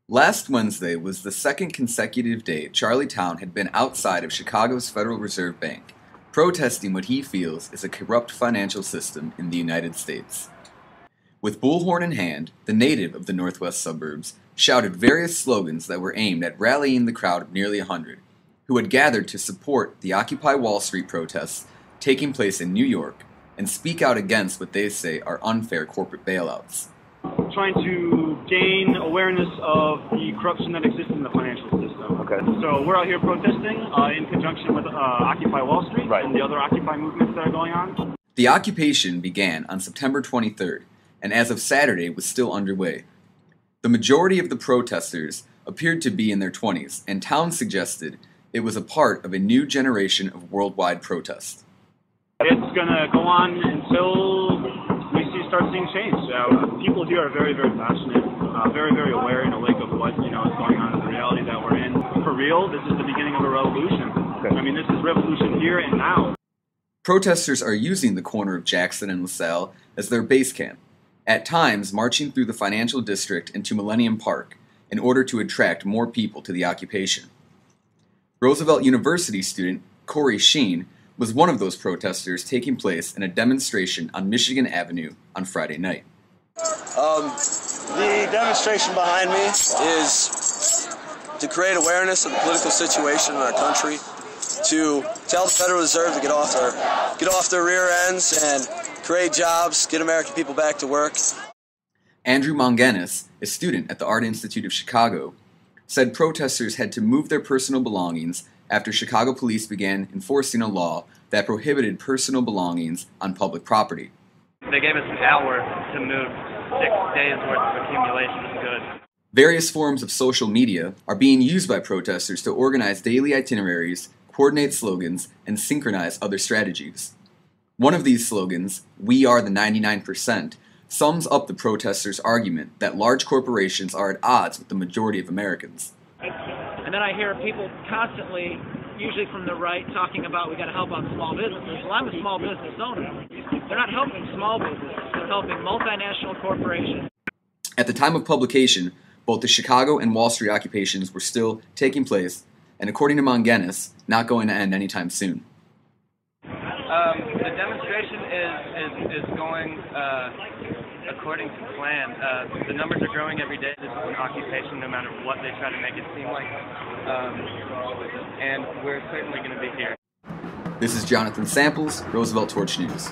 Last Wednesday was the second consecutive day Charlie Town had been outside of Chicago's Federal Reserve Bank, protesting what he feels is a corrupt financial system in the United States. With bullhorn in hand, the native of the northwest suburbs shouted various slogans that were aimed at rallying the crowd of nearly 100, who had gathered to support the Occupy Wall Street protests taking place in New York and speak out against what they say are unfair corporate bailouts. Trying to gain awareness of the corruption that exists in the financial system. Okay. So we're out here protesting in conjunction with Occupy Wall Street and the other Occupy movements that are going on. The occupation began on September 23rd, and as of Saturday was still underway. The majority of the protesters appeared to be in their 20s, and Town suggested it was a part of a new generation of worldwide protest. It's going to go on until we start seeing change. People here are very, very passionate, very, very aware in the lake of what is going on in the reality that we're in. For real, this is the beginning of a revolution. Okay. I mean, this is revolution here and now. Protesters are using the corner of Jackson and LaSalle as their base camp, at times marching through the financial district into Millennium Park in order to attract more people to the occupation. Roosevelt University student Corey Sheen was one of those protesters taking place in a demonstration on Michigan Avenue on Friday night. The demonstration behind me is to create awareness of the political situation in our country, to tell the Federal Reserve to get off their rear ends and create jobs, get American people back to work. Andrew Monganis, a student at the Art Institute of Chicago, said protesters had to move their personal belongings after Chicago police began enforcing a law that prohibited personal belongings on public property. They gave us an hour to move 6 days worth of accumulation of goods. Various forms of social media are being used by protesters to organize daily itineraries, coordinate slogans, and synchronize other strategies. One of these slogans, "We are the 99%, sums up the protesters' argument that large corporations are at odds with the majority of Americans. And then I hear people constantly, usually from the right, talking about we got to help out small businesses. Well, I'm a small business owner. They're not helping small businesses. They're helping multinational corporations. At the time of publication, both the Chicago and Wall Street occupations were still taking place, and according to Monganis, not going to end anytime soon. The demonstration is going according to plan. The numbers are growing every day. This is an occupation no matter what they try to make it seem like. And we're certainly going to be here. This is Jonathan Samples, Roosevelt Torch News.